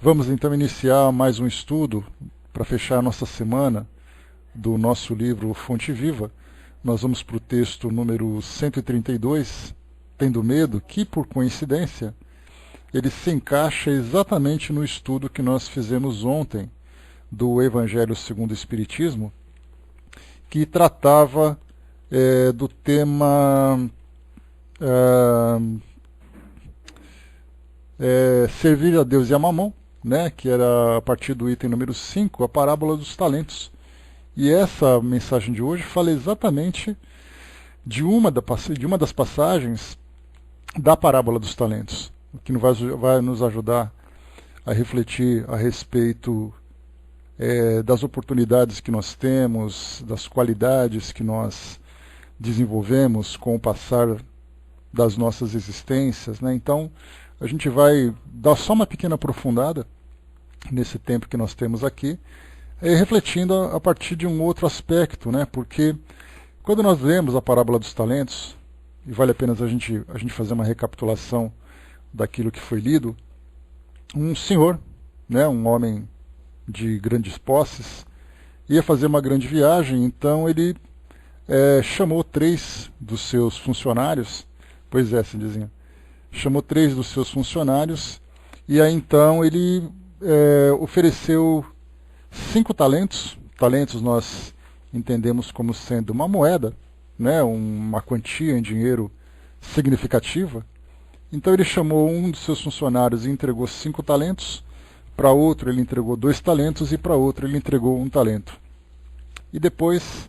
Vamos então iniciar mais um estudo para fechar a nossa semana do nosso livro Fonte Viva. Nós vamos para o texto número 132, Tendo Medo, que por coincidência ele se encaixa exatamente no estudo que nós fizemos ontem do Evangelho segundo o Espiritismo, que tratava do tema servir a Deus e a Mamon, né, que era a partir do item número 5, a parábola dos talentos. E essa mensagem de hoje fala exatamente de uma das passagens da parábola dos talentos, o que vai nos ajudar a refletir a respeito das oportunidades que nós temos, das qualidades que nós desenvolvemos com o passar das nossas existências, né? Então, a gente vai dar só uma pequena aprofundada nesse tempo que nós temos aqui, refletindo a partir de um outro aspecto, né? Porque quando nós lemos a parábola dos talentos, e vale a pena a gente fazer uma recapitulação daquilo que foi lido, um senhor, né, um homem de grandes posses, ia fazer uma grande viagem, então ele chamou 3 dos seus funcionários, pois é, Cindizinha, chamou 3 dos seus funcionários, e aí então ele ofereceu 5 talentos. Talentos nós entendemos como sendo uma moeda, né, uma quantia em dinheiro significativa. Então ele chamou um dos seus funcionários e entregou 5 talentos, para outro ele entregou 2 talentos e para outro ele entregou 1 talento. E depois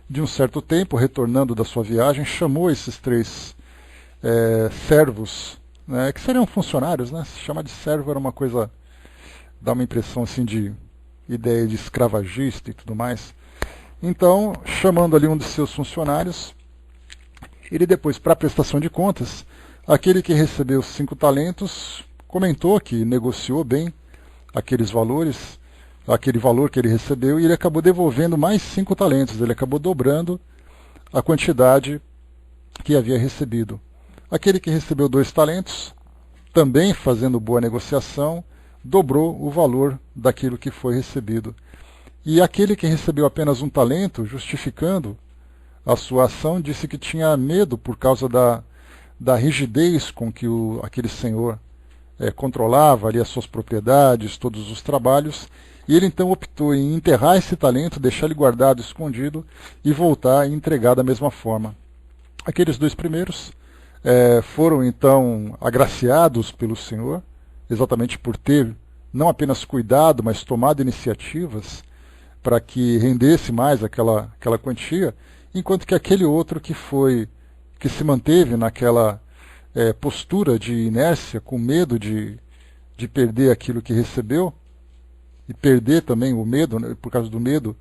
de um certo tempo, retornando da sua viagem, chamou esses 3 servos, né, que seriam funcionários, né? Se chamar de servo era uma coisa, dá uma impressão assim de ideia de escravagista e tudo mais. Então, chamando ali um dos seus funcionários, ele depois, para a prestação de contas, aquele que recebeu 5 talentos comentou que negociou bem aqueles valores, aquele valor que ele recebeu, e ele acabou devolvendo mais 5 talentos, ele acabou dobrando a quantidade que havia recebido. Aquele que recebeu 2 talentos, também fazendo boa negociação, dobrou o valor daquilo que foi recebido. E aquele que recebeu apenas 1 talento, justificando a sua ação, disse que tinha medo por causa da rigidez com que aquele senhor controlava ali as suas propriedades, todos os trabalhos, e ele então optou em enterrar esse talento, deixar ele guardado, escondido, e voltar e entregar da mesma forma. Aqueles 2 primeiros foram então agraciados pelo Senhor, exatamente por ter não apenas cuidado, mas tomado iniciativas para que rendesse mais aquela quantia, enquanto que aquele outro que se manteve naquela postura de inércia, com medo de perder aquilo que recebeu, e perder também o medo, né, por causa do medo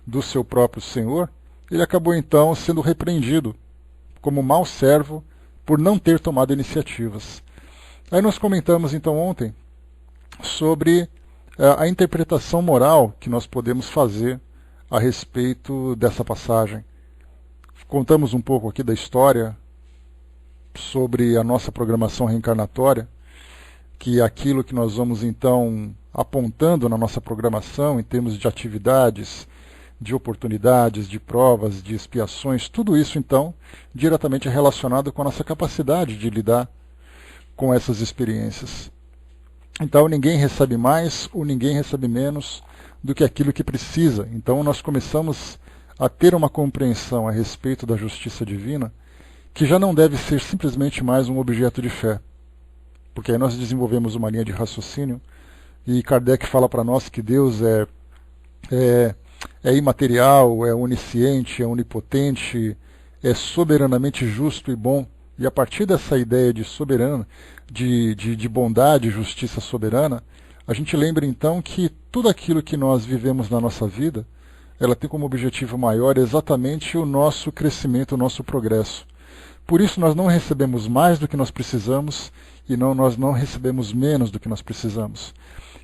do seu próprio Senhor, ele acabou então sendo repreendido como mau servo por não ter tomado iniciativas. Aí nós comentamos então ontem sobre a interpretação moral que nós podemos fazer a respeito dessa passagem. Contamos um pouco aqui da história sobre a nossa programação reencarnatória, que é aquilo que nós vamos então apontando na nossa programação em termos de atividades, de oportunidades, de provas, de expiações, tudo isso então diretamente relacionado com a nossa capacidade de lidar com essas experiências. Então ninguém recebe mais ou ninguém recebe menos do que aquilo que precisa. Então nós começamos a ter uma compreensão a respeito da justiça divina que já não deve ser simplesmente mais um objeto de fé. Porque aí nós desenvolvemos uma linha de raciocínio e Kardec fala para nós que Deus é imaterial, é onisciente, é onipotente, é soberanamente justo e bom. E a partir dessa ideia de soberano, de bondade e justiça soberana, a gente lembra então que tudo aquilo que nós vivemos na nossa vida, ela tem como objetivo maior exatamente o nosso crescimento, o nosso progresso. Por isso nós não recebemos mais do que nós precisamos e nós não recebemos menos do que nós precisamos.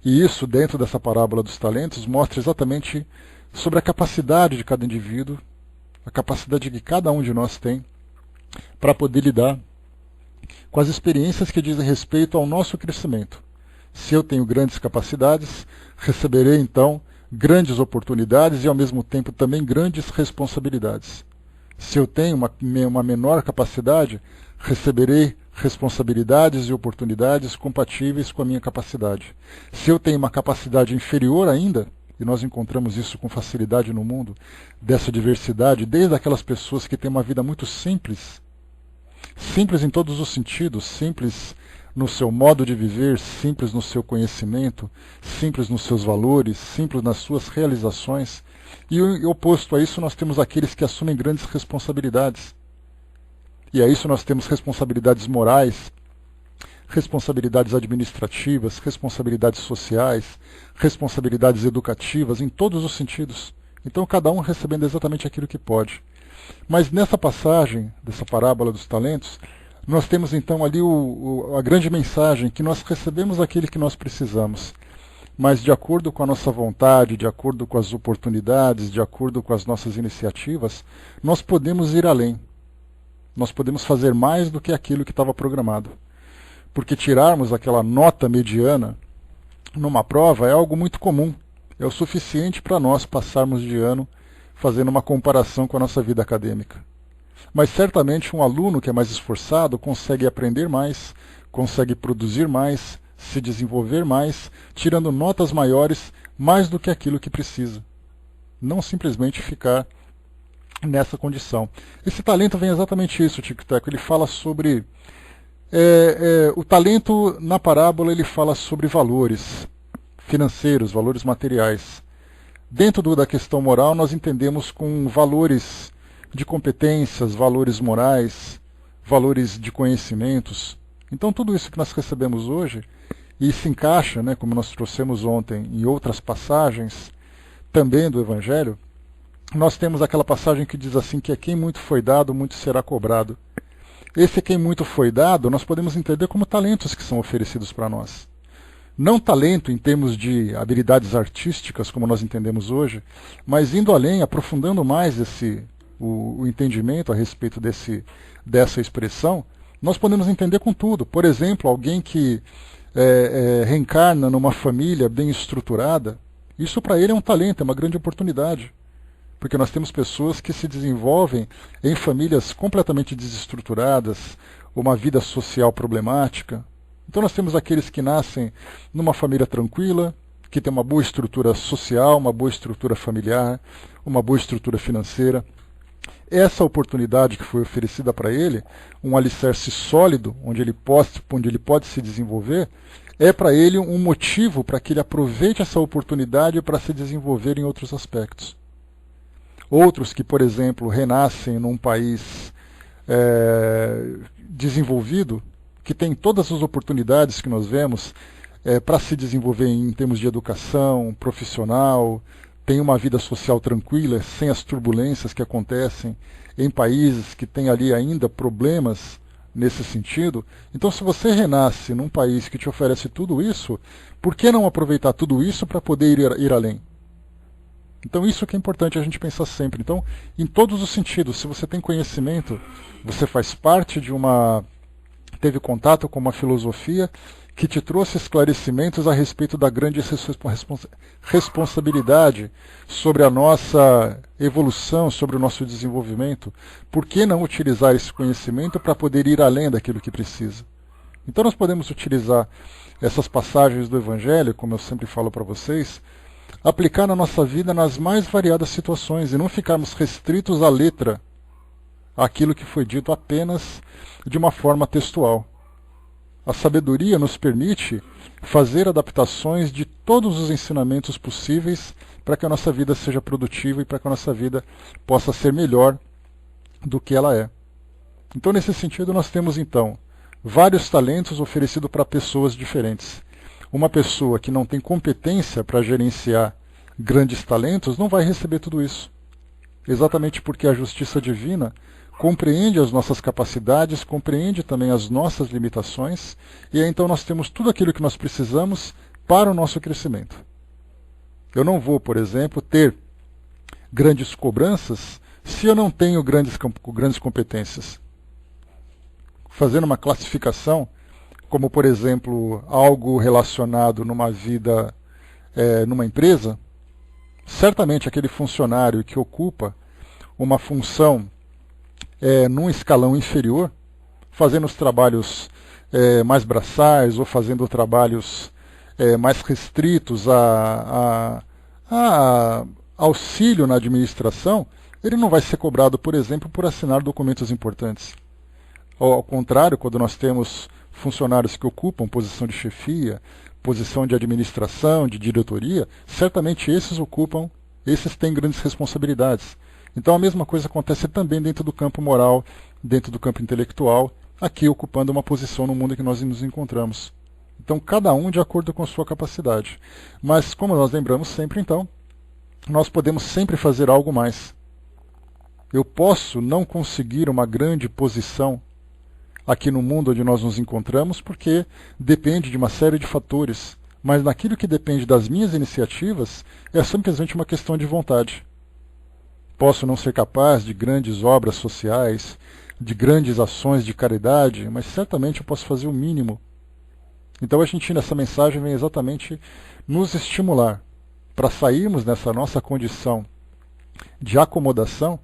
E isso, dentro dessa parábola dos talentos, mostra exatamente sobre a capacidade de cada indivíduo, a capacidade que cada um de nós tem para poder lidar com as experiências que dizem respeito ao nosso crescimento, Se eu tenho grandes capacidades, receberei então grandes oportunidades e ao mesmo tempo também grandes responsabilidades. Se eu tenho uma menor capacidade, receberei responsabilidades e oportunidades compatíveis com a minha capacidade. Se eu tenho uma capacidade inferior ainda, e nós encontramos isso com facilidade no mundo, dessa diversidade, desde aquelas pessoas que têm uma vida muito simples, simples em todos os sentidos, simples no seu modo de viver, simples no seu conhecimento, simples nos seus valores, simples nas suas realizações. E oposto a isso, nós temos aqueles que assumem grandes responsabilidades. E a isso nós temos responsabilidades morais, responsabilidades administrativas, responsabilidades sociais, responsabilidades educativas, em todos os sentidos. Então, cada um recebendo exatamente aquilo que pode. Mas nessa passagem, dessa parábola dos talentos, nós temos então ali a grande mensagem, que nós recebemos aquilo que nós precisamos. Mas de acordo com a nossa vontade, de acordo com as oportunidades, de acordo com as nossas iniciativas, nós podemos ir além. Nós podemos fazer mais do que aquilo que estava programado. Porque tirarmos aquela nota mediana numa prova é algo muito comum. É o suficiente para nós passarmos de ano fazendo uma comparação com a nossa vida acadêmica. Mas certamente um aluno que é mais esforçado consegue aprender mais, consegue produzir mais, se desenvolver mais, tirando notas maiores, mais do que aquilo que precisa. Não simplesmente ficar nessa condição. Esse talento vem exatamente isso, Tico-Teco. Ele fala sobre... o talento, na parábola, ele fala sobre valores financeiros, valores materiais. Dentro da questão moral, nós entendemos com valores de competências, valores morais, valores de conhecimentos. Então, tudo isso que nós recebemos hoje, e se encaixa, como nós trouxemos ontem, em outras passagens, também do Evangelho, nós temos aquela passagem que diz assim, que a quem muito foi dado, muito será cobrado. Esse quem muito foi dado, nós podemos entender como talentos que são oferecidos para nós. Não talento em termos de habilidades artísticas, como nós entendemos hoje, mas indo além, aprofundando mais o entendimento a respeito dessa expressão, nós podemos entender com tudo. Por exemplo, alguém que reencarna numa família bem estruturada, isso para ele é um talento, é uma grande oportunidade. Porque nós temos pessoas que se desenvolvem em famílias completamente desestruturadas, uma vida social problemática. Então nós temos aqueles que nascem numa família tranquila, que tem uma boa estrutura social, uma boa estrutura familiar, uma boa estrutura financeira. Essa oportunidade que foi oferecida para ele, um alicerce sólido, onde ele pode se desenvolver, é para ele um motivo para que ele aproveite essa oportunidade para se desenvolver em outros aspectos. Outros que, por exemplo, renascem num país desenvolvido, que tem todas as oportunidades que nós vemos para se desenvolver em termos de educação, profissional, tem uma vida social tranquila, sem as turbulências que acontecem em países que têm ali ainda problemas nesse sentido. Então, se você renasce num país que te oferece tudo isso, por que não aproveitar tudo isso para poder ir além? Então, isso que é importante a gente pensar sempre. Então, em todos os sentidos, se você tem conhecimento, você faz parte teve contato com uma filosofia que te trouxe esclarecimentos a respeito da grande responsabilidade sobre a nossa evolução, sobre o nosso desenvolvimento. Por que não utilizar esse conhecimento para poder ir além daquilo que precisa? Então nós podemos utilizar essas passagens do Evangelho, como eu sempre falo para vocês, aplicar na nossa vida nas mais variadas situações e não ficarmos restritos à letra, àquilo que foi dito apenas de uma forma textual. A sabedoria nos permite fazer adaptações de todos os ensinamentos possíveis para que a nossa vida seja produtiva e para que a nossa vida possa ser melhor do que ela é. Então, nesse sentido, nós temos, então, vários talentos oferecidos para pessoas diferentes. Uma pessoa que não tem competência para gerenciar grandes talentos não vai receber tudo isso. Exatamente porque a justiça divina compreende as nossas capacidades, compreende também as nossas limitações, e aí então nós temos tudo aquilo que nós precisamos para o nosso crescimento. Eu não vou, por exemplo, ter grandes cobranças se eu não tenho grandes competências. Fazendo uma classificação como por exemplo algo relacionado numa vida, numa empresa, certamente aquele funcionário que ocupa uma função num escalão inferior, fazendo os trabalhos mais braçais ou fazendo trabalhos mais restritos a auxílio na administração, ele não vai ser cobrado, por exemplo, por assinar documentos importantes. Ao contrário, quando nós temos funcionários que ocupam posição de chefia, posição de administração, de diretoria, certamente esses têm grandes responsabilidades. Então a mesma coisa acontece também dentro do campo moral, dentro do campo intelectual, aqui ocupando uma posição no mundo em que nós nos encontramos. Então cada um de acordo com a sua capacidade. Mas como nós lembramos sempre, então, nós podemos sempre fazer algo mais. Eu posso não conseguir uma grande posição aqui no mundo onde nós nos encontramos, porque depende de uma série de fatores. Mas naquilo que depende das minhas iniciativas, é simplesmente uma questão de vontade. Posso não ser capaz de grandes obras sociais, de grandes ações de caridade, mas certamente eu posso fazer o mínimo. Então a gente, nessa mensagem, vem exatamente nos estimular para sairmos dessa nossa condição de acomodação,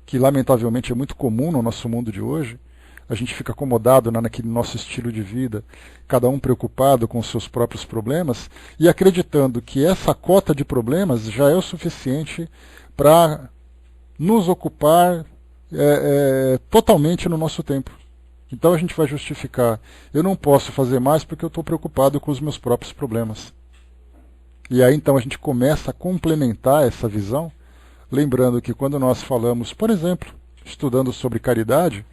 que lamentavelmente é muito comum no nosso mundo de hoje. A gente fica acomodado naquele nosso estilo de vida, cada um preocupado com os seus próprios problemas e acreditando que essa cota de problemas já é o suficiente para nos ocupar totalmente no nosso tempo. Então a gente vai justificar, eu não posso fazer mais porque eu estou preocupado com os meus próprios problemas. E aí então a gente começa a complementar essa visão, lembrando que quando nós falamos, por exemplo, estudando sobre caridade,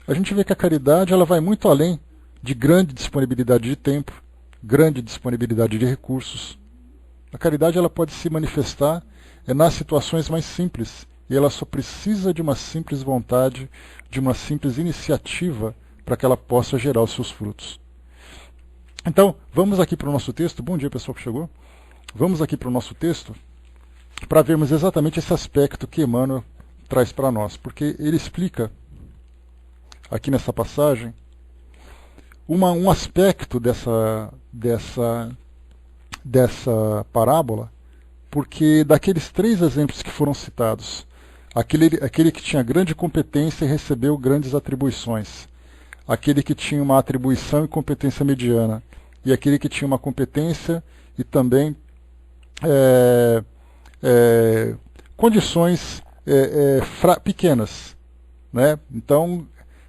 a gente vê que a caridade ela vai muito além de grande disponibilidade de tempo, grande disponibilidade de recursos. A caridade ela pode se manifestar nas situações mais simples, e ela só precisa de uma simples vontade, de uma simples iniciativa para que ela possa gerar os seus frutos. Então, vamos aqui para o nosso texto. Bom dia, pessoal que chegou. Vamos aqui para o nosso texto para vermos exatamente esse aspecto que Emmanuel traz para nós, porque ele explica aqui nessa passagem um aspecto dessa parábola, porque daqueles 3 exemplos que foram citados, aquele que tinha grande competência e recebeu grandes atribuições, aquele que tinha uma atribuição e competência mediana, e aquele que tinha uma competência e também condições pequenas, né? Então,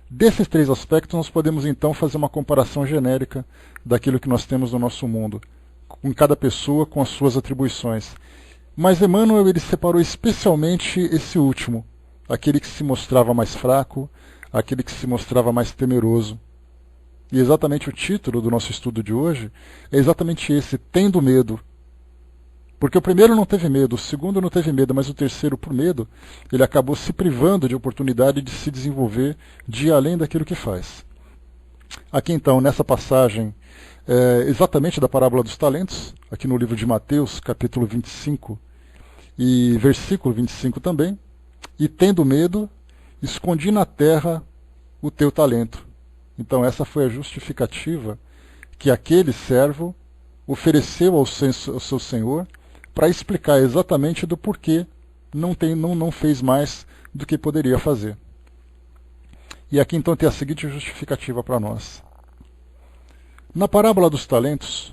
desses 3 aspectos, nós podemos então fazer uma comparação genérica daquilo que nós temos no nosso mundo, com cada pessoa com as suas atribuições. Mas Emmanuel ele separou especialmente esse último, aquele que se mostrava mais fraco, aquele que se mostrava mais temeroso. E exatamente o título do nosso estudo de hoje é exatamente esse, Tendo Medo. Porque o primeiro não teve medo, o segundo não teve medo, mas o terceiro, por medo, ele acabou se privando de oportunidade de se desenvolver, de ir além daquilo que faz. Aqui então, nessa passagem, exatamente da parábola dos talentos, aqui no livro de Mateus, capítulo 25, e versículo 25 também, e tendo medo, escondi na terra o teu talento. Então essa foi a justificativa que aquele servo ofereceu ao seu senhor para explicar exatamente do porquê não fez mais do que poderia fazer. E aqui então tem a seguinte justificativa para nós. Na parábola dos talentos,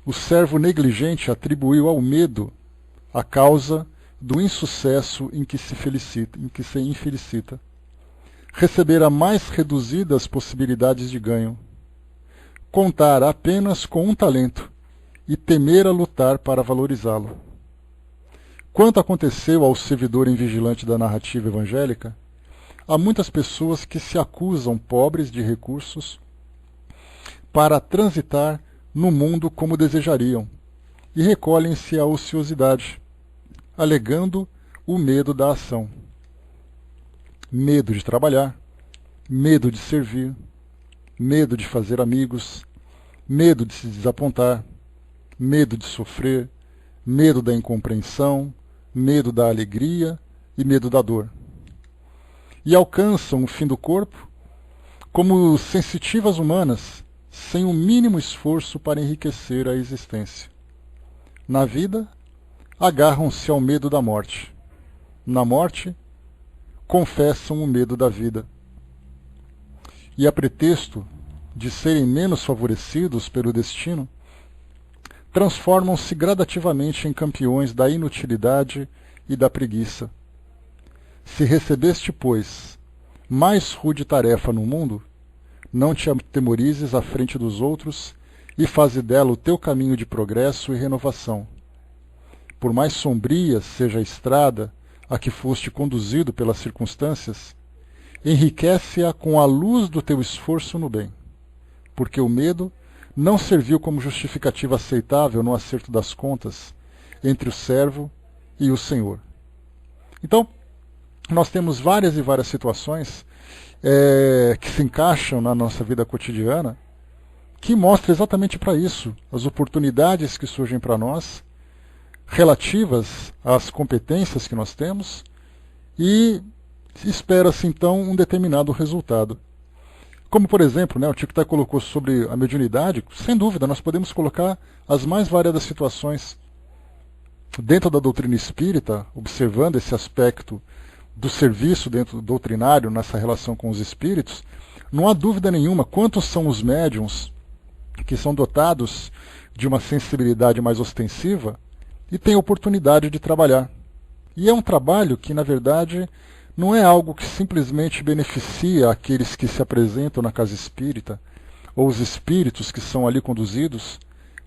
o servo negligente atribuiu ao medo a causa do insucesso em que se infelicita. Receber a mais reduzidas possibilidades de ganho. Contar apenas com um talento e temer a lutar para valorizá-lo. Quanto aconteceu ao servidor invigilante da narrativa evangélica, há muitas pessoas que se acusam pobres de recursos para transitar no mundo como desejariam e recolhem-se à ociosidade, alegando o medo da ação. Medo de trabalhar, medo de servir, medo de fazer amigos, medo de se desapontar, medo de sofrer, medo da incompreensão, medo da alegria e medo da dor. E alcançam o fim do corpo como sensitivas humanas, sem o mínimo esforço para enriquecer a existência. Na vida, agarram-se ao medo da morte. Na morte, confessam o medo da vida. E a pretexto de serem menos favorecidos pelo destino, transformam-se gradativamente em campeões da inutilidade e da preguiça. Se recebeste, pois, mais rude tarefa no mundo, não te atemorizes à frente dos outros e faze dela o teu caminho de progresso e renovação. Por mais sombria seja a estrada a que foste conduzido pelas circunstâncias, enriquece-a com a luz do teu esforço no bem, porque o medo não serviu como justificativa aceitável no acerto das contas entre o servo e o Senhor. Então, nós temos várias e várias situações que se encaixam na nossa vida cotidiana, que mostram exatamente para isso, as oportunidades que surgem para nós, relativas às competências que nós temos, e espera-se então um determinado resultado. Como, por exemplo, o Chico colocou sobre a mediunidade, sem dúvida, nós podemos colocar as mais variadas situações dentro da doutrina espírita, observando esse aspecto do serviço dentro do doutrinário, nessa relação com os espíritos. Não há dúvida nenhuma quantos são os médiuns que são dotados de uma sensibilidade mais ostensiva e têm oportunidade de trabalhar. E é um trabalho que, na verdade, não é algo que simplesmente beneficia aqueles que se apresentam na casa espírita, ou os espíritos que são ali conduzidos,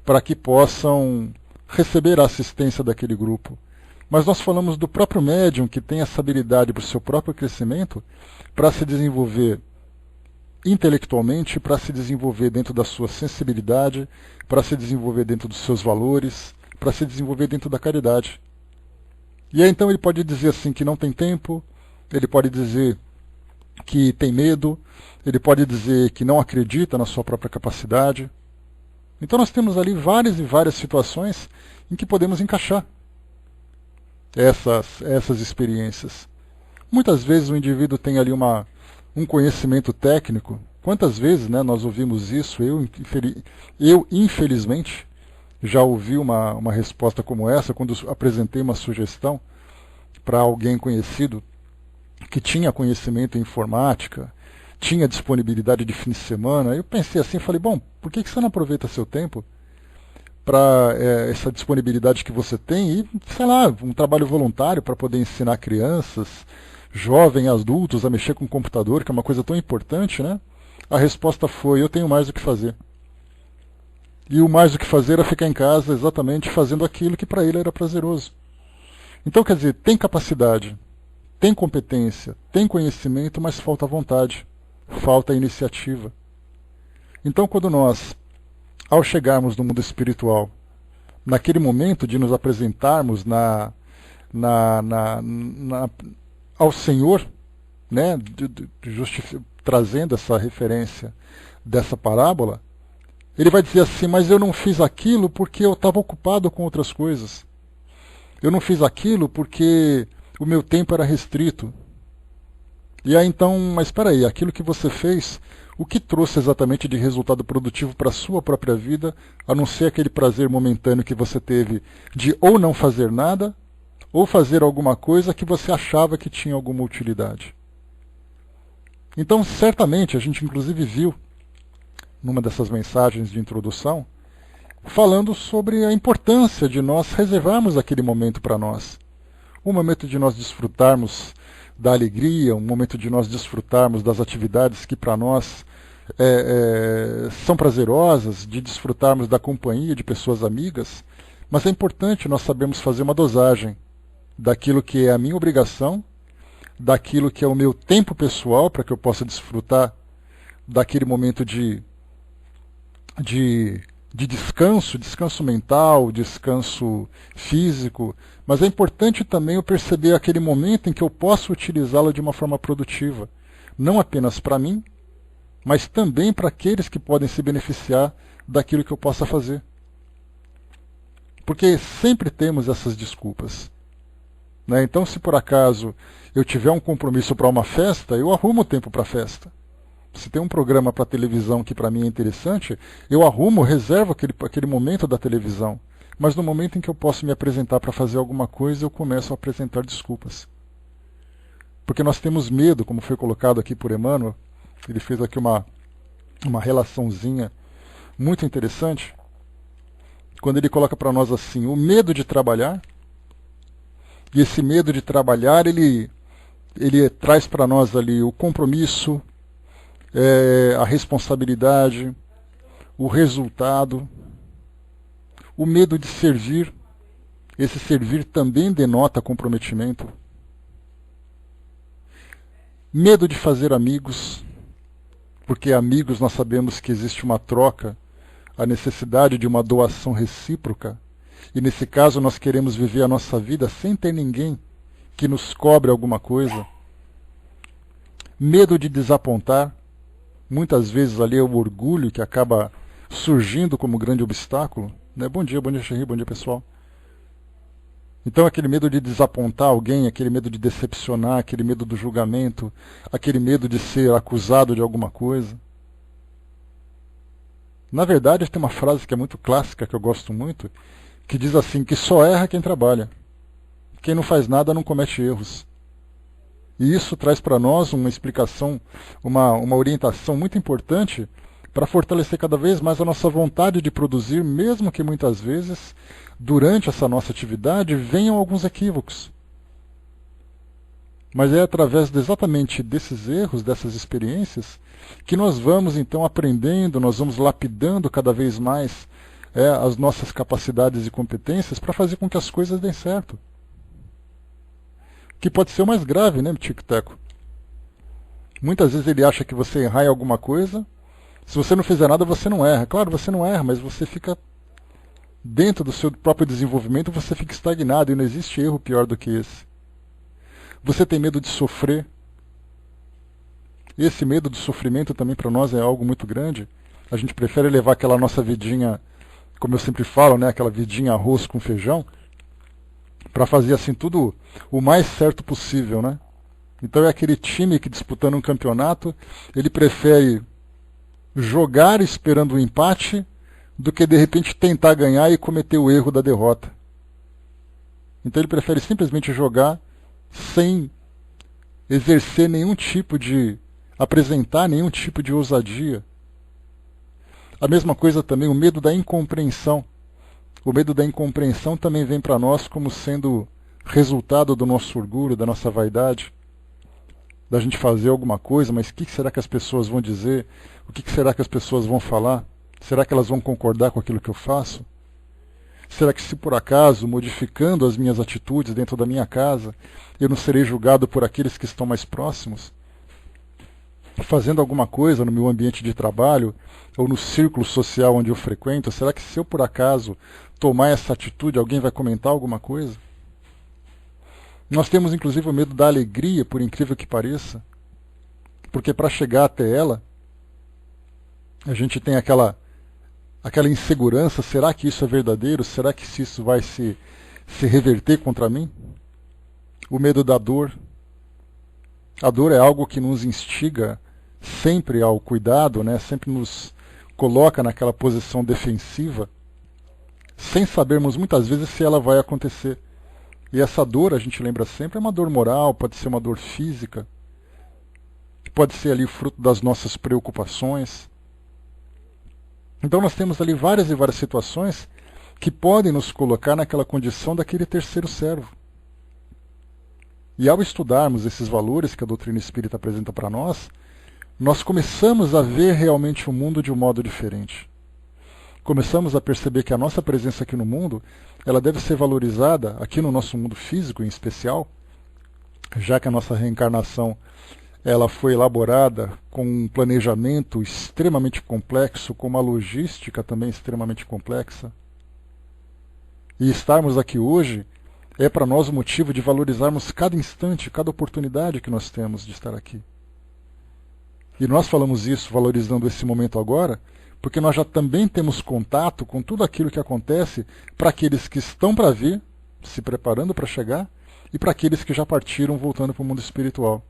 para que possam receber a assistência daquele grupo. Mas nós falamos do próprio médium que tem essa habilidade para o seu próprio crescimento, para se desenvolver intelectualmente, para se desenvolver dentro da sua sensibilidade, para se desenvolver dentro dos seus valores, para se desenvolver dentro da caridade. E aí então ele pode dizer assim que não tem tempo, ele pode dizer que tem medo, ele pode dizer que não acredita na sua própria capacidade. Então nós temos ali várias e várias situações em que podemos encaixar essas experiências. Muitas vezes o indivíduo tem ali um conhecimento técnico. Quantas vezes nós ouvimos isso? Eu, infelizmente, já ouvi uma resposta como essa quando apresentei uma sugestão para alguém conhecido que tinha conhecimento em informática, tinha disponibilidade de fim de semana. Eu pensei assim, falei, bom, por que você não aproveita seu tempo para essa disponibilidade que você tem e, sei lá, um trabalho voluntário para poder ensinar crianças, jovens, adultos a mexer com o computador, que é uma coisa tão importante, né? A resposta foi, eu tenho mais o que fazer. E o mais o que fazer era ficar em casa exatamente fazendo aquilo que para ele era prazeroso. Então, quer dizer, tem capacidade, tem competência, tem conhecimento, mas falta vontade, falta iniciativa. Então, quando nós, ao chegarmos no mundo espiritual, naquele momento de nos apresentarmos ao Senhor, né, trazendo essa referência dessa parábola, ele vai dizer assim, mas eu não fiz aquilo porque eu estava ocupado com outras coisas. Eu não fiz aquilo porque o meu tempo era restrito. E aí então, mas espera aí, aquilo que você fez, o que trouxe exatamente de resultado produtivo para a sua própria vida, a não ser aquele prazer momentâneo que você teve de ou não fazer nada, ou fazer alguma coisa que você achava que tinha alguma utilidade. Então, certamente, a gente inclusive viu, numa dessas mensagens de introdução, falando sobre a importância de nós reservarmos aquele momento para nós. Um momento de nós desfrutarmos da alegria, um momento de nós desfrutarmos das atividades que para nós são prazerosas, de desfrutarmos da companhia de pessoas amigas, mas é importante nós sabermos fazer uma dosagem daquilo que é a minha obrigação, daquilo que é o meu tempo pessoal, para que eu possa desfrutar daquele momento de descanso mental, descanso físico, mas é importante também eu perceber aquele momento em que eu posso utilizá-lo de uma forma produtiva, não apenas para mim, mas também para aqueles que podem se beneficiar daquilo que eu possa fazer. Porque sempre temos essas desculpas. Então, se por acaso eu tiver um compromisso para uma festa, eu arrumo tempo para a festa. Se tem um programa para televisão que para mim é interessante, eu arrumo, reservo aquele momento da televisão. Mas no momento em que eu posso me apresentar para fazer alguma coisa, eu começo a apresentar desculpas. Porque nós temos medo, como foi colocado aqui por Emmanuel, ele fez aqui uma relaçãozinha muito interessante, quando ele coloca para nós assim, o medo de trabalhar, e esse medo de trabalhar, ele traz para nós ali o compromisso, a responsabilidade, o resultado, o medo de servir. Esse servir também denota comprometimento. Medo de fazer amigos, porque amigos nós sabemos que existe uma troca, a necessidade de uma doação recíproca, e nesse caso nós queremos viver a nossa vida sem ter ninguém que nos cobre alguma coisa. Medo de desapontar, muitas vezes ali é o orgulho que acaba surgindo como grande obstáculo. Né? Bom dia, Xerri, bom dia pessoal. Então aquele medo de desapontar alguém, aquele medo de decepcionar, aquele medo do julgamento, aquele medo de ser acusado de alguma coisa. Na verdade tem uma frase que é muito clássica, que eu gosto muito, que diz assim, que só erra quem trabalha. Quem não faz nada não comete erros. E isso traz para nós uma explicação, uma orientação muito importante para fortalecer cada vez mais a nossa vontade de produzir, mesmo que muitas vezes, durante essa nossa atividade, venham alguns equívocos. Mas é através exatamente desses erros, dessas experiências, que nós vamos então aprendendo, nós vamos lapidando cada vez mais as nossas capacidades e competências para fazer com que as coisas deem certo. Que pode ser o mais grave, né, Tico-Teco? Muitas vezes ele acha que você errar em alguma coisa, se você não fizer nada, você não erra. Claro, você não erra, mas você fica dentro do seu próprio desenvolvimento, você fica estagnado, e não existe erro pior do que esse. Você tem medo de sofrer. Esse medo do sofrimento também para nós é algo muito grande. A gente prefere levar aquela nossa vidinha, como eu sempre falo, né, aquela vidinha arroz com feijão, para fazer assim tudo o mais certo possível, né? Então é aquele time que disputando um campeonato, ele prefere jogar esperando o empate do que de repente tentar ganhar e cometer o erro da derrota. Então ele prefere simplesmente jogar sem exercer nenhum tipo de, apresentar nenhum tipo de ousadia. A mesma coisa também o medo da incompreensão. O medo da incompreensão também vem para nós como sendo resultado do nosso orgulho, da nossa vaidade, da gente fazer alguma coisa, mas o que será que as pessoas vão dizer? O que será que as pessoas vão falar? Será que elas vão concordar com aquilo que eu faço? Será que se por acaso, modificando as minhas atitudes dentro da minha casa, eu não serei julgado por aqueles que estão mais próximos? Fazendo alguma coisa no meu ambiente de trabalho, ou no círculo social onde eu frequento, será que se eu por acaso tomar essa atitude, alguém vai comentar alguma coisa? Nós temos inclusive o medo da alegria, por incrível que pareça, porque para chegar até ela, a gente tem aquela insegurança, será que isso é verdadeiro? Será que isso vai se reverter contra mim? O medo da dor. A dor é algo que nos instiga sempre ao cuidado, né? Sempre nos coloca naquela posição defensiva, sem sabermos muitas vezes se ela vai acontecer. E essa dor, a gente lembra sempre, é uma dor moral, pode ser uma dor física, pode ser ali fruto das nossas preocupações. Então nós temos ali várias e várias situações que podem nos colocar naquela condição daquele terceiro servo. E ao estudarmos esses valores que a doutrina espírita apresenta para nós, nós começamos a ver realmente o mundo de um modo diferente. Começamos a perceber que a nossa presença aqui no mundo, ela deve ser valorizada, aqui no nosso mundo físico em especial, já que a nossa reencarnação ela foi elaborada com um planejamento extremamente complexo, com uma logística também extremamente complexa. E estarmos aqui hoje é para nós o motivo de valorizarmos cada instante, cada oportunidade que nós temos de estar aqui. E nós falamos isso, valorizando esse momento agora, porque nós já também temos contato com tudo aquilo que acontece para aqueles que estão para vir, se preparando para chegar, e para aqueles que já partiram voltando para o mundo espiritual.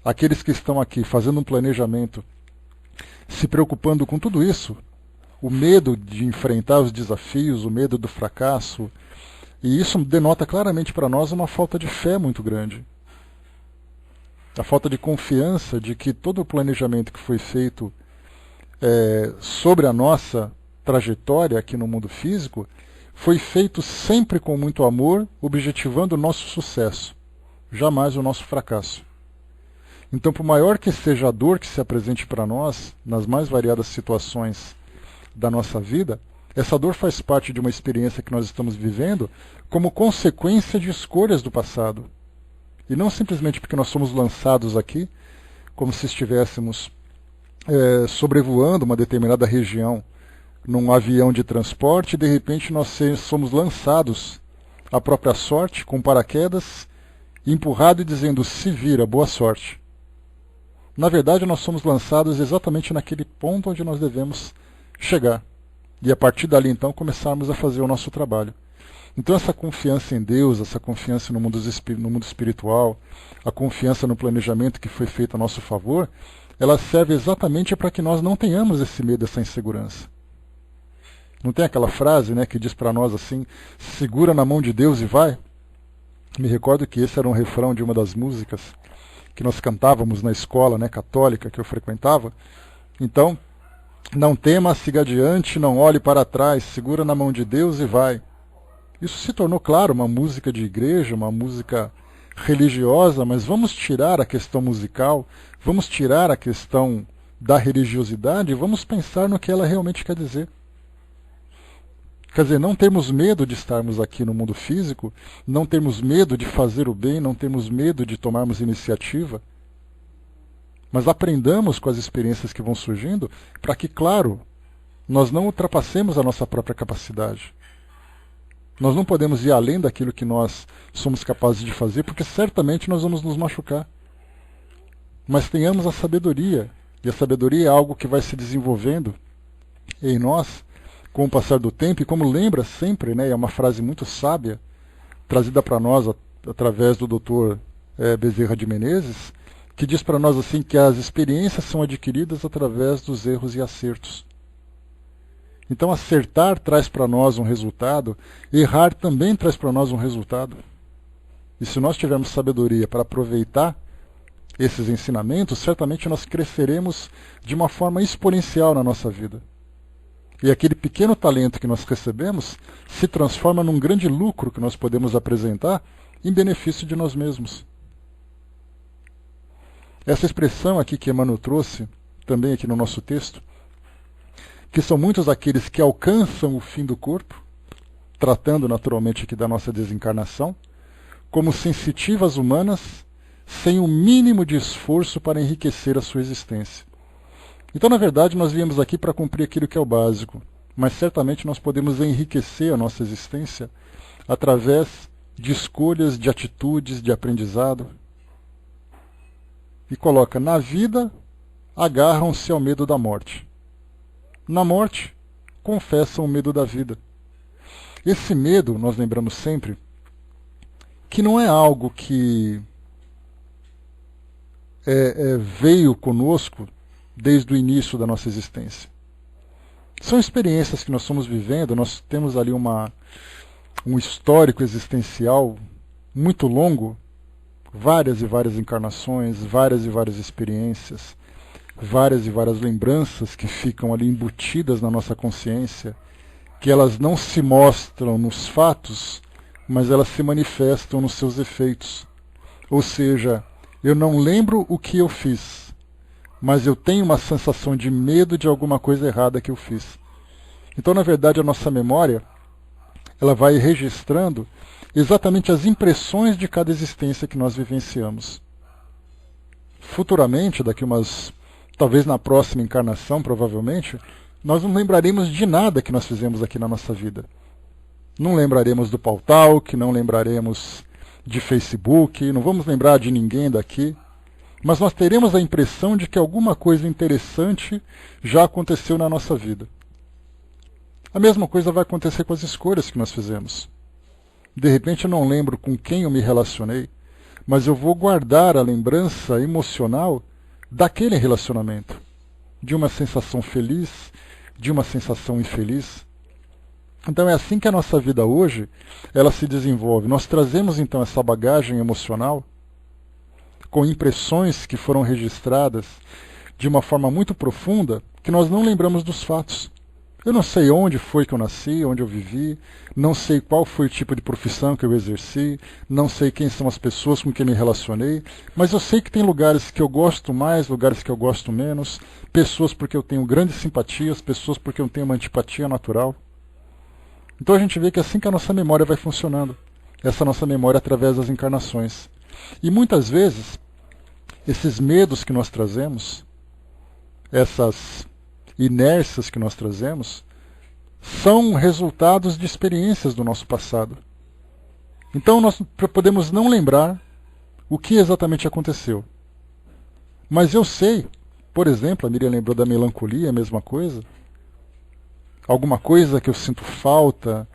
aqueles que estão aqui fazendo um planejamento, se preocupando com tudo isso, o medo de enfrentar os desafios, o medo do fracasso, e isso denota claramente para nós uma falta de fé muito grande. A falta de confiança de que todo o planejamento que foi feito sobre a nossa trajetória aqui no mundo físico foi feito sempre com muito amor, objetivando o nosso sucesso, jamais o nosso fracasso. Então, por maior que seja a dor que se apresente para nós, nas mais variadas situações da nossa vida, essa dor faz parte de uma experiência que nós estamos vivendo como consequência de escolhas do passado. E não simplesmente porque nós somos lançados aqui, como se estivéssemos sobrevoando uma determinada região num avião de transporte, e de repente nós somos lançados à própria sorte, com paraquedas, empurrado e dizendo, se vira, boa sorte. Na verdade, nós somos lançados exatamente naquele ponto onde nós devemos chegar. E a partir dali, então, começarmos a fazer o nosso trabalho. Então, essa confiança em Deus, essa confiança no mundo espiritual, a confiança no planejamento que foi feito a nosso favor, ela serve exatamente para que nós não tenhamos esse medo, essa insegurança. Não tem aquela frase, né, que diz para nós assim, segura na mão de Deus e vai? Me recordo que esse era um refrão de uma das músicas que nós cantávamos na escola, né, católica que eu frequentava. Então, não tema, siga adiante, não olhe para trás, segura na mão de Deus e vai. Isso se tornou, claro, uma música de igreja, uma música religiosa, mas vamos tirar a questão musical, vamos tirar a questão da religiosidade e vamos pensar no que ela realmente quer dizer. Quer dizer, não termos medo de estarmos aqui no mundo físico, não termos medo de fazer o bem, não termos medo de tomarmos iniciativa, mas aprendamos com as experiências que vão surgindo para que, claro, nós não ultrapassemos a nossa própria capacidade. Nós não podemos ir além daquilo que nós somos capazes de fazer, porque certamente nós vamos nos machucar. Mas tenhamos a sabedoria, e a sabedoria é algo que vai se desenvolvendo em nós com o passar do tempo, e como lembra sempre, né, é uma frase muito sábia, trazida para nós através do Dr. Bezerra de Menezes, que diz para nós assim que as experiências são adquiridas através dos erros e acertos. Então acertar traz para nós um resultado, errar também traz para nós um resultado. E se nós tivermos sabedoria para aproveitar esses ensinamentos, certamente nós cresceremos de uma forma exponencial na nossa vida. E aquele pequeno talento que nós recebemos se transforma num grande lucro que nós podemos apresentar em benefício de nós mesmos. Essa expressão aqui que Emmanuel trouxe, também aqui no nosso texto, que são muitos aqueles que alcançam o fim do corpo, tratando naturalmente aqui da nossa desencarnação, como sensitivas humanas, sem o mínimo de esforço para enriquecer a sua existência. Então, na verdade, nós viemos aqui para cumprir aquilo que é o básico, mas certamente nós podemos enriquecer a nossa existência através de escolhas, de atitudes, de aprendizado. E coloca, na vida, agarram-se ao medo da morte. Na morte, confessam o medo da vida. Esse medo, nós lembramos sempre, que não é algo que veio conosco desde o início da nossa existência. São experiências que nós estamos vivendo, nós temos ali um histórico existencial muito longo, várias e várias encarnações, várias e várias experiências, várias e várias lembranças que ficam ali embutidas na nossa consciência, que elas não se mostram nos fatos, mas elas se manifestam nos seus efeitos. Ou seja, eu não lembro o que eu fiz, mas eu tenho uma sensação de medo de alguma coisa errada que eu fiz. Então, na verdade, a nossa memória, ela vai registrando exatamente as impressões de cada existência que nós vivenciamos. Futuramente, talvez na próxima encarnação, provavelmente, nós não lembraremos de nada que nós fizemos aqui na nossa vida. Não lembraremos do Pautalk, não lembraremos de Facebook, não vamos lembrar de ninguém daqui. Mas nós teremos a impressão de que alguma coisa interessante já aconteceu na nossa vida. A mesma coisa vai acontecer com as escolhas que nós fizemos. De repente eu não lembro com quem eu me relacionei, mas eu vou guardar a lembrança emocional daquele relacionamento, de uma sensação feliz, de uma sensação infeliz. Então é assim que a nossa vida hoje, ela se desenvolve. Nós trazemos então essa bagagem emocional com impressões que foram registradas de uma forma muito profunda, que nós não lembramos dos fatos. Eu não sei onde foi que eu nasci, onde eu vivi, não sei qual foi o tipo de profissão que eu exerci, não sei quem são as pessoas com quem me relacionei, mas eu sei que tem lugares que eu gosto mais, lugares que eu gosto menos, pessoas porque eu tenho grandes simpatias, pessoas porque eu tenho uma antipatia natural. Então a gente vê que é assim que a nossa memória vai funcionando, essa nossa memória através das encarnações. E muitas vezes, esses medos que nós trazemos, essas inércias que nós trazemos, são resultados de experiências do nosso passado. Então nós podemos não lembrar o que exatamente aconteceu. Mas eu sei, por exemplo, a Miriam lembrou da melancolia, a mesma coisa. Alguma coisa que eu sinto falta,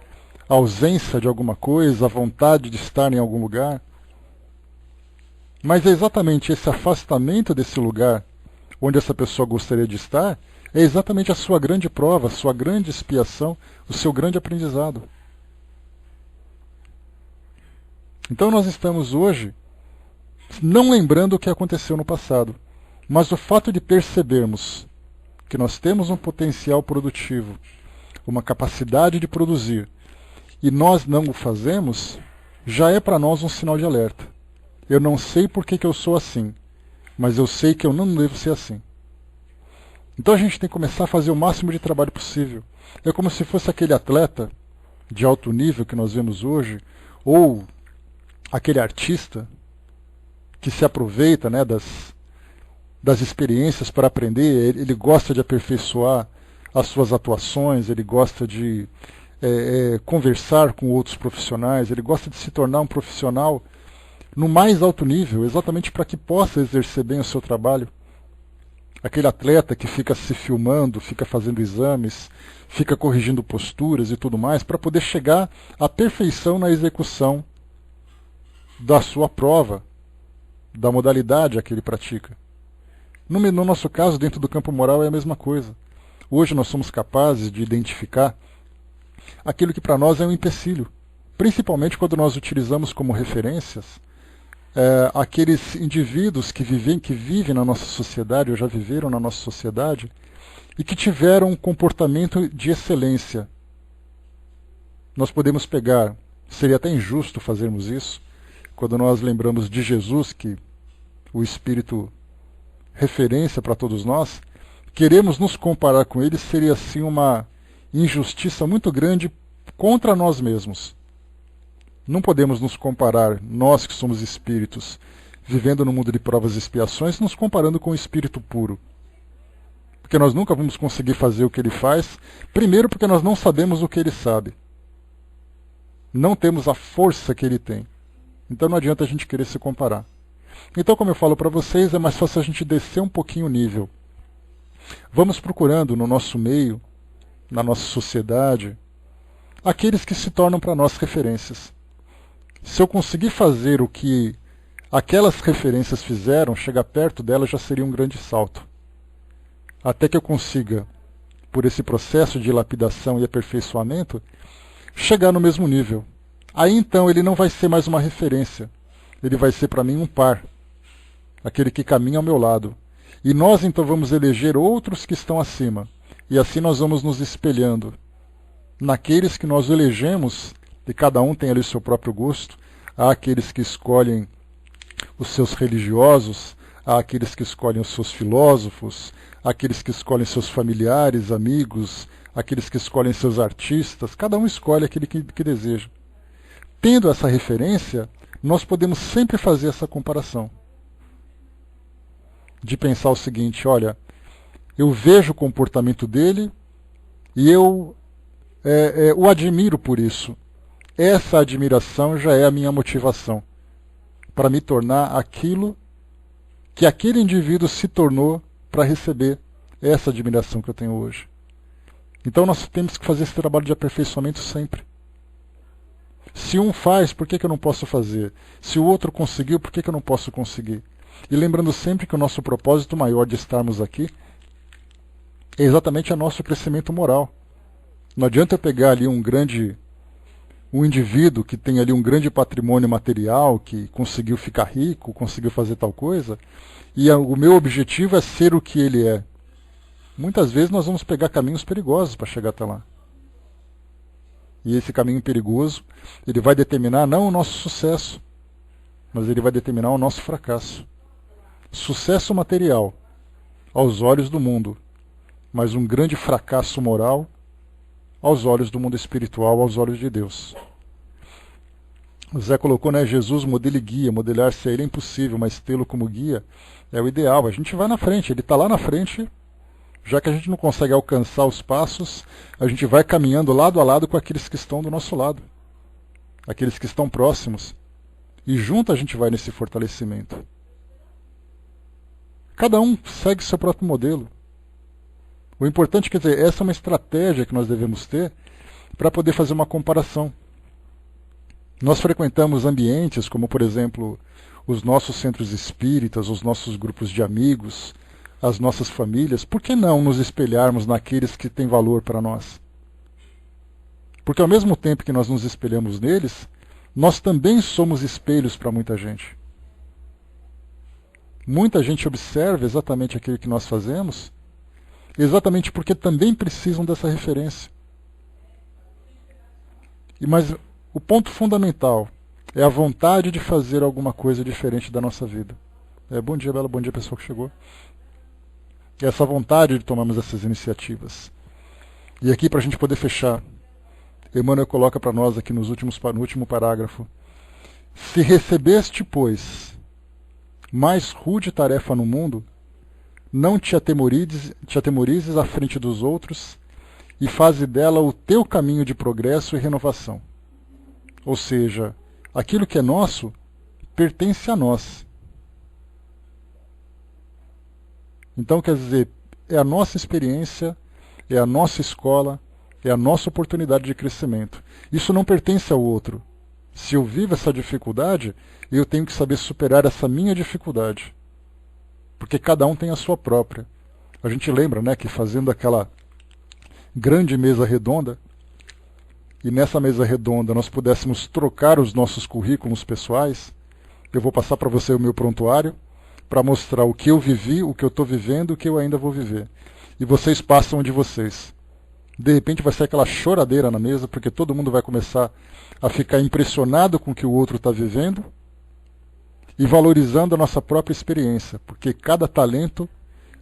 a ausência de alguma coisa, a vontade de estar em algum lugar. Mas é exatamente esse afastamento desse lugar onde essa pessoa gostaria de estar, é exatamente a sua grande prova, a sua grande expiação, o seu grande aprendizado. Então nós estamos hoje não lembrando o que aconteceu no passado, mas o fato de percebermos que nós temos um potencial produtivo, uma capacidade de produzir, e nós não o fazemos, já é para nós um sinal de alerta. Eu não sei por que eu sou assim, mas eu sei que eu não devo ser assim. Então a gente tem que começar a fazer o máximo de trabalho possível. É como se fosse aquele atleta de alto nível que nós vemos hoje, ou aquele artista que se aproveita, né, das experiências para aprender. Ele gosta de aperfeiçoar as suas atuações, ele gosta de conversar com outros profissionais, ele gosta de se tornar um profissional no mais alto nível, exatamente para que possa exercer bem o seu trabalho. Aquele atleta que fica se filmando, fica fazendo exames, fica corrigindo posturas e tudo mais, para poder chegar à perfeição na execução da sua prova, da modalidade a que ele pratica. No nosso caso, dentro do campo moral, é a mesma coisa. Hoje nós somos capazes de identificar aquilo que para nós é um empecilho, principalmente quando nós utilizamos como referências aqueles indivíduos que vivem na nossa sociedade, ou já viveram na nossa sociedade, e que tiveram um comportamento de excelência. Nós podemos pegar, seria até injusto fazermos isso, quando nós lembramos de Jesus, que o Espírito referência para todos nós, queremos nos comparar com ele, seria assim uma injustiça muito grande contra nós mesmos. Não podemos nos comparar, nós que somos espíritos, vivendo no mundo de provas e expiações, nos comparando com o espírito puro. Porque nós nunca vamos conseguir fazer o que ele faz, primeiro porque nós não sabemos o que ele sabe. Não temos a força que ele tem. Então não adianta a gente querer se comparar. Então, como eu falo para vocês, é mais fácil a gente descer um pouquinho o nível. Vamos procurando no nosso meio, na nossa sociedade, aqueles que se tornam para nós referências. Se eu conseguir fazer o que aquelas referências fizeram, chegar perto delas já seria um grande salto. Até que eu consiga, por esse processo de lapidação e aperfeiçoamento, chegar no mesmo nível. Aí então ele não vai ser mais uma referência, ele vai ser para mim um par, aquele que caminha ao meu lado. E nós então vamos eleger outros que estão acima, e assim nós vamos nos espelhando naqueles que nós elegemos, e cada um tem ali o seu próprio gosto. Há aqueles que escolhem os seus religiosos, há aqueles que escolhem os seus filósofos, há aqueles que escolhem seus familiares, amigos, aqueles que escolhem seus artistas. Cada um escolhe aquele que deseja. Tendo essa referência, nós podemos sempre fazer essa comparação. De pensar o seguinte, olha, eu vejo o comportamento dele e eu o admiro por isso. Essa admiração já é a minha motivação para me tornar aquilo que aquele indivíduo se tornou para receber essa admiração que eu tenho hoje. Então nós temos que fazer esse trabalho de aperfeiçoamento sempre. Se um faz, por que eu não posso fazer? Se o outro conseguiu, por que eu não posso conseguir? E lembrando sempre que o nosso propósito maior de estarmos aqui é exatamente o nosso crescimento moral. Não adianta eu pegar ali um indivíduo que tem ali um grande patrimônio material, que conseguiu ficar rico, conseguiu fazer tal coisa, e o meu objetivo é ser o que ele é. Muitas vezes nós vamos pegar caminhos perigosos para chegar até lá. E esse caminho perigoso, ele vai determinar não o nosso sucesso, mas ele vai determinar o nosso fracasso. Sucesso material, aos olhos do mundo, mas um grande fracasso moral aos olhos do mundo espiritual, aos olhos de Deus. O Zé colocou, né, Jesus modelo e guia, modelar-se a ele é impossível, mas tê-lo como guia é o ideal. A gente vai na frente, ele está lá na frente, já que a gente não consegue alcançar os passos, a gente vai caminhando lado a lado com aqueles que estão do nosso lado, aqueles que estão próximos, e junto a gente vai nesse fortalecimento. Cada um segue seu próprio modelo. O importante, quer dizer, essa é uma estratégia que nós devemos ter para poder fazer uma comparação. Nós frequentamos ambientes como, por exemplo, os nossos centros espíritas, os nossos grupos de amigos, as nossas famílias. Por que não nos espelharmos naqueles que têm valor para nós? Porque ao mesmo tempo que nós nos espelhamos neles, nós também somos espelhos para muita gente. Muita gente observa exatamente aquilo que nós fazemos, exatamente porque também precisam dessa referência. Mas o ponto fundamental é a vontade de fazer alguma coisa diferente da nossa vida. Bom dia, Bela, bom dia, pessoal que chegou. Essa vontade de tomarmos essas iniciativas. E aqui, para a gente poder fechar, Emmanuel coloca para nós aqui no último parágrafo: se recebeste, pois, mais rude tarefa no mundo, não te atemorizes à frente dos outros e faze dela o teu caminho de progresso e renovação. Ou seja, aquilo que é nosso pertence a nós. Então, quer dizer, é a nossa experiência, é a nossa escola, é a nossa oportunidade de crescimento. Isso não pertence ao outro. Se eu vivo essa dificuldade, eu tenho que saber superar essa minha dificuldade. Porque cada um tem a sua própria. A gente lembra, né, que fazendo aquela grande mesa redonda, e nessa mesa redonda nós pudéssemos trocar os nossos currículos pessoais, eu vou passar para você o meu prontuário, para mostrar o que eu vivi, o que eu estou vivendo, o que eu ainda vou viver. E vocês passam de vocês. De repente vai ser aquela choradeira na mesa, porque todo mundo vai começar a ficar impressionado com o que o outro está vivendo e valorizando a nossa própria experiência, porque cada talento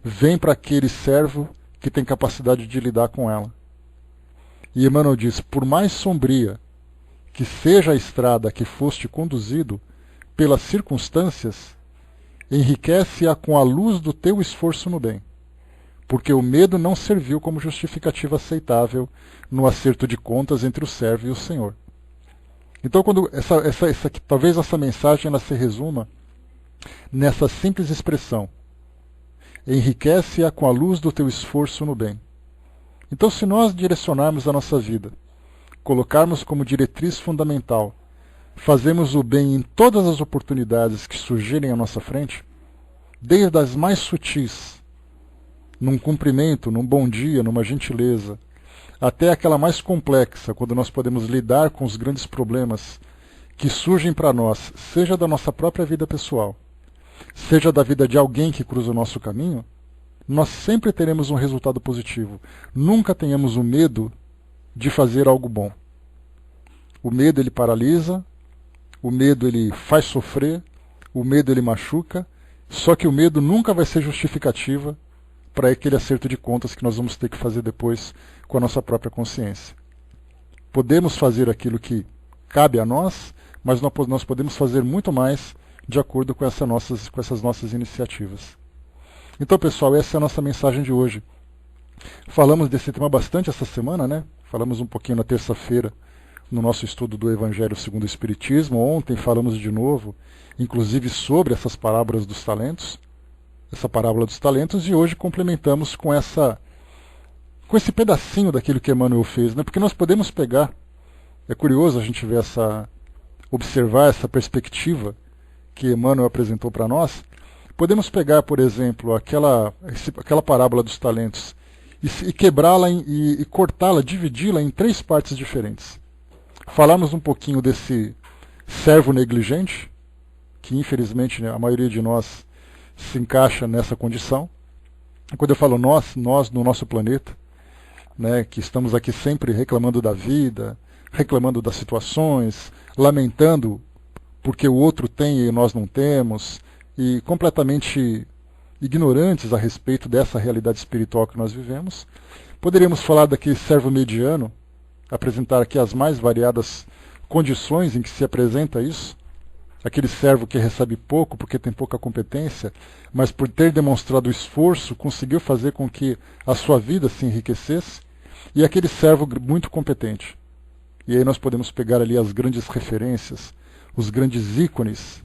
vem para aquele servo que tem capacidade de lidar com ela. E Emmanuel diz, por mais sombria que seja a estrada que foste conduzido pelas circunstâncias, enriquece-a com a luz do teu esforço no bem, porque o medo não serviu como justificativa aceitável no acerto de contas entre o servo e o Senhor. Então, quando talvez essa mensagem ela se resuma nessa simples expressão: enriquece-a com a luz do teu esforço no bem. Então, se nós direcionarmos a nossa vida, colocarmos como diretriz fundamental, fazemos o bem em todas as oportunidades que surgirem à nossa frente, desde as mais sutis, num cumprimento, num bom dia, numa gentileza, até aquela mais complexa, quando nós podemos lidar com os grandes problemas que surgem para nós, seja da nossa própria vida pessoal, seja da vida de alguém que cruza o nosso caminho, nós sempre teremos um resultado positivo. Nunca tenhamos o medo de fazer algo bom. O medo ele paralisa, o medo ele faz sofrer, o medo ele machuca, só que o medo nunca vai ser justificativa para aquele acerto de contas que nós vamos ter que fazer depois com a nossa própria consciência. Podemos fazer aquilo que cabe a nós, mas nós podemos fazer muito mais de acordo com essas nossas iniciativas. Então, pessoal, essa é a nossa mensagem de hoje. Falamos desse tema bastante essa semana, né? Falamos um pouquinho na terça-feira no nosso estudo do Evangelho segundo o Espiritismo. Ontem falamos de novo, inclusive, sobre essas parábolas dos talentos. Essa parábola dos talentos, e hoje complementamos com esse pedacinho daquilo que Emmanuel fez, né? Porque nós podemos pegar, é curioso a gente ver observar essa perspectiva que Emmanuel apresentou para nós, podemos pegar, por exemplo, aquela parábola dos talentos e quebrá-la e cortá-la, dividi-la em 3 partes diferentes. Falarmos um pouquinho desse servo negligente, que infelizmente, né, a maioria de nós se encaixa nessa condição. Quando eu falo nós no nosso planeta, né, que estamos aqui sempre reclamando da vida, reclamando das situações, lamentando porque o outro tem e nós não temos, e completamente ignorantes a respeito dessa realidade espiritual que nós vivemos. Poderíamos falar daquele servo mediano, apresentar aqui as mais variadas condições em que se apresenta isso. Aquele servo que recebe pouco porque tem pouca competência, mas por ter demonstrado esforço, conseguiu fazer com que a sua vida se enriquecesse. E aquele servo muito competente. E aí nós podemos pegar ali as grandes referências, os grandes ícones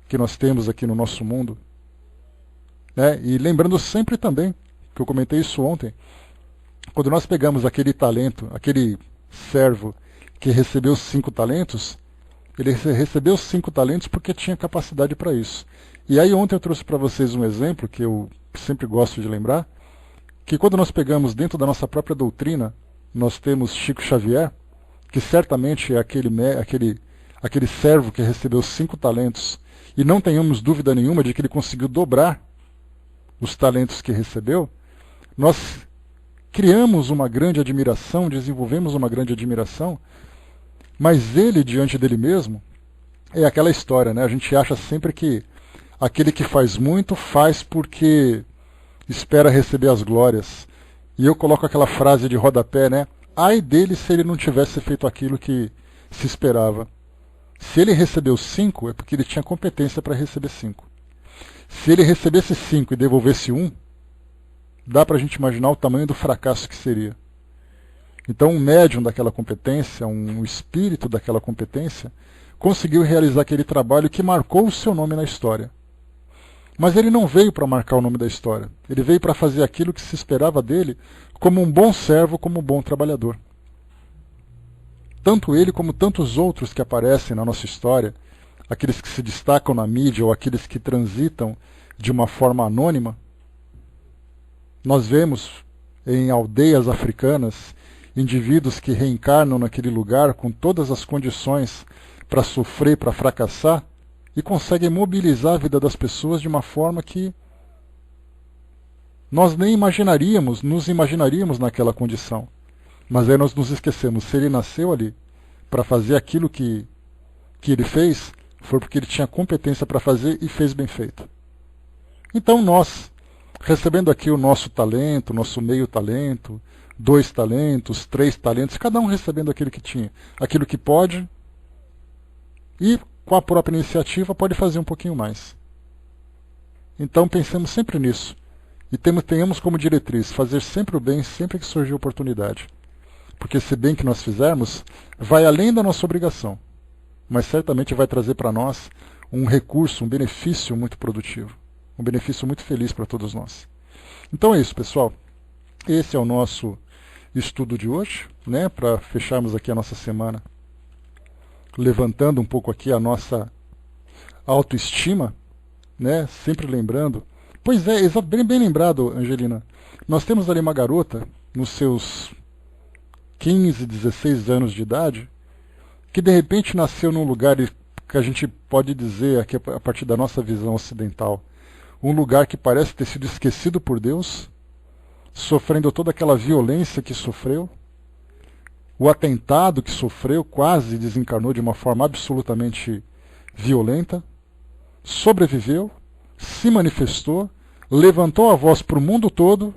que nós temos aqui no nosso mundo. Né? E lembrando sempre também, que eu comentei isso ontem, quando nós pegamos aquele talento, aquele servo que recebeu 5 talentos, ele recebeu 5 talentos porque tinha capacidade para isso. E aí ontem eu trouxe para vocês um exemplo que eu sempre gosto de lembrar, que quando nós pegamos dentro da nossa própria doutrina, nós temos Chico Xavier, que certamente é aquele servo que recebeu 5 talentos, e não tenhamos dúvida nenhuma de que ele conseguiu dobrar os talentos que recebeu. Nós criamos uma grande admiração, desenvolvemos uma grande admiração, mas ele, diante dele mesmo, é aquela história, né? A gente acha sempre que aquele que faz muito, faz porque espera receber as glórias. E eu coloco aquela frase de rodapé, né? Ai dele se ele não tivesse feito aquilo que se esperava. Se ele recebeu 5, é porque ele tinha competência para receber 5. Se ele recebesse 5 e devolvesse 1, dá para a gente imaginar o tamanho do fracasso que seria. Então um médium daquela competência, um espírito daquela competência, conseguiu realizar aquele trabalho que marcou o seu nome na história. Mas ele não veio para marcar o nome da história. Ele veio para fazer aquilo que se esperava dele como um bom servo, como um bom trabalhador. Tanto ele como tantos outros que aparecem na nossa história, aqueles que se destacam na mídia ou aqueles que transitam de uma forma anônima, nós vemos em aldeias africanas indivíduos que reencarnam naquele lugar com todas as condições para sofrer, para fracassar, e conseguem mobilizar a vida das pessoas de uma forma que nós nem nos imaginaríamos naquela condição. Mas aí nós nos esquecemos, se ele nasceu ali para fazer aquilo que ele fez, foi porque ele tinha competência para fazer e fez bem feito. Então nós, recebendo aqui o nosso talento, nosso meio talento, 2 talentos, 3 talentos, cada um recebendo aquilo que tinha, aquilo que pode, e com a própria iniciativa pode fazer um pouquinho mais. Então pensemos sempre nisso. E tenhamos como diretriz fazer sempre o bem, sempre que surgir oportunidade. Porque esse bem que nós fizermos vai além da nossa obrigação, mas certamente vai trazer para nós um recurso, um benefício muito produtivo, um benefício muito feliz para todos nós. Então é isso, pessoal. Esse é o nosso estudo de hoje, né, para fecharmos aqui a nossa semana, levantando um pouco aqui a nossa autoestima, né, sempre lembrando. Pois é, bem lembrado, Angelina. Nós temos ali uma garota, nos seus 15, 16 anos de idade, que de repente nasceu num lugar que a gente pode dizer, aqui a partir da nossa visão ocidental, um lugar que parece ter sido esquecido por Deus, sofrendo toda aquela violência que sofreu, o atentado que sofreu, quase desencarnou de uma forma absolutamente violenta, sobreviveu, se manifestou, levantou a voz para o mundo todo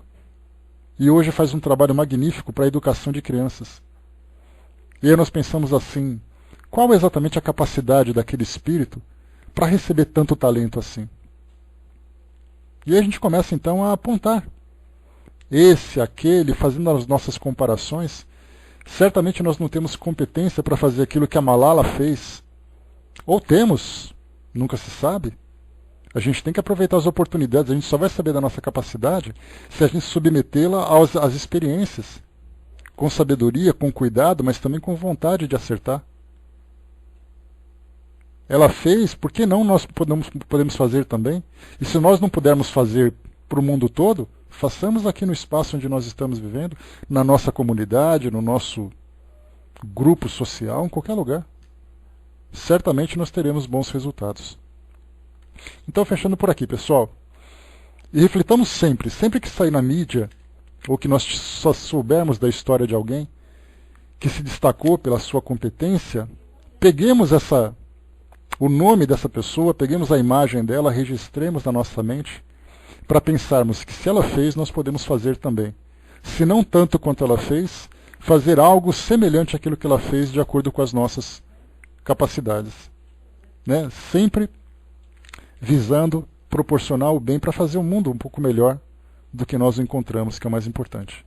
e hoje faz um trabalho magnífico para a educação de crianças. E aí nós pensamos assim, qual é exatamente a capacidade daquele espírito para receber tanto talento assim? E aí a gente começa então a apontar esse, aquele, fazendo as nossas comparações. Certamente nós não temos competência para fazer aquilo que a Malala fez. Ou temos, nunca se sabe. A gente tem que aproveitar as oportunidades, a gente só vai saber da nossa capacidade se a gente submetê-la às experiências. Com sabedoria, com cuidado, mas também com vontade de acertar. ela fez, por que não nós podemos fazer também? E se nós não pudermos fazer para o mundo todo, façamos aqui no espaço onde nós estamos vivendo, na nossa comunidade, no nosso grupo social, em qualquer lugar. Certamente nós teremos bons resultados. Então, fechando por aqui, pessoal. E reflitamos sempre que sair na mídia, ou que nós só soubermos da história de alguém que se destacou pela sua competência, peguemos o nome dessa pessoa, peguemos a imagem dela, registremos na nossa mente, para pensarmos que se ela fez, nós podemos fazer também. Se não tanto quanto ela fez, fazer algo semelhante àquilo que ela fez de acordo com as nossas capacidades. Né? Sempre visando proporcionar o bem para fazer o mundo um pouco melhor do que nós o encontramos, que é o mais importante.